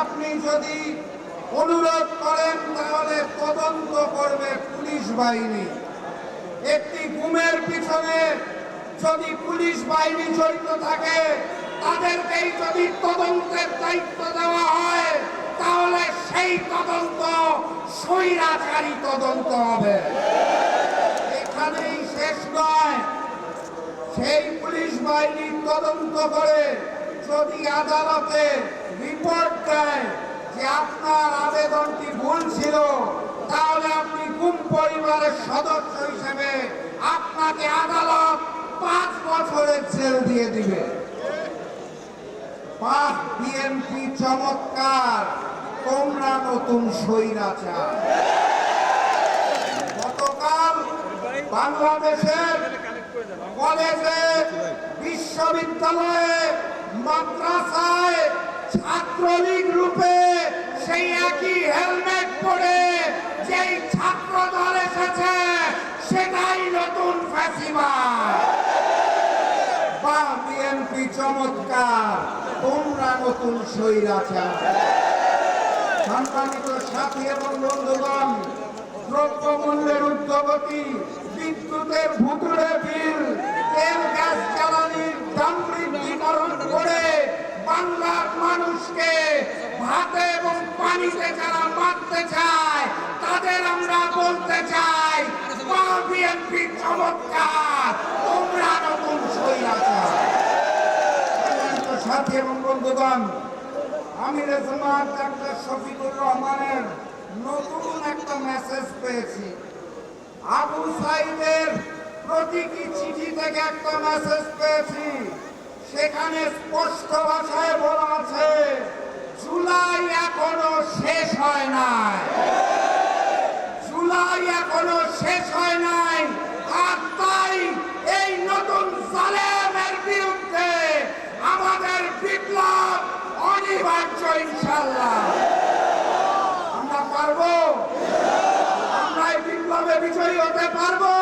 আপনি যদি অনুরোধ করেন তাহলে তদন্ত করবে পুলিশ বাহিনী। একটি গুমের পিছনে যদি পুলিশ বাহিনী জড়িত থাকে, তাদেরকেই যদি তদন্তের দায়িত্ব দেওয়া হয়, তাহলে সেই তদন্ত স্বৈরাচারী তদন্ত হবে। এখানেই শেষ নয়, সেই পুলিশ বাহিনী তদন্ত করে যদি আদালতে রিপোর্ট দেয় যে আপনার আবেদনটি ভুল ছিল, তাহলে আপনি গুম পরিবারের সদস্য হিসেবে আপনাকে আদালত 5 বছরের জেল দিয়ে দিবে। বিএনপি চমৎকার, তোমরা নতুন স্বৈরাচার। গতকাল বাংলাদেশের কলেজে, বিশ্ববিদ্যালয়ে, মাদ্রাসায় ছাত্রলীগ রূপে সেই একই হেলমেট পরে যেই ছাত্র দল এসেছে, সেটাই নতুন ফ্যাসিবাদ। বা বিএনপি চমৎকার, তোমরা নতুন স্বৈরাচার। সম্মানিত সাথী এবং বন্ধুগণ, দ্রব্যমূল্যের ঊর্ধ্বগতি, বিদ্যুতের ভুতুড়ে বিল, তেল গ্যাস জ্বালানির দাম বৃদ্ধিকরণ করে বাংলার মানুষকে ভাতে এবং পানিতে যারা মারতে চায়, তাদের আমরা বলতে চাই, বিএনপি চমৎকার, তোমরা নতুন স্বৈরাচার। সাথী এবং বন্ধুগণ, আমির জামাত ডাক্তার শফিকুর রহমানের নতুন একটা মেসেজ পেয়েছি। আবু সাইদের প্রতীকী চিঠি থেকে একটা মেসেজ পেয়েছি। সেখানে স্পষ্ট ভাষায় বলা আছে, জুলাই এখনো শেষ হয় নাই, জুলাই এখনো শেষ হয় নাই। আর তাই এই নতুন জালেমের বিরুদ্ধে আমাদের বিপ্লব অনিবার্য। ইনশাআল্লাহ আমরা পারবো, আমরা এই বিপ্লবে বিজয়ী হতে পারবো।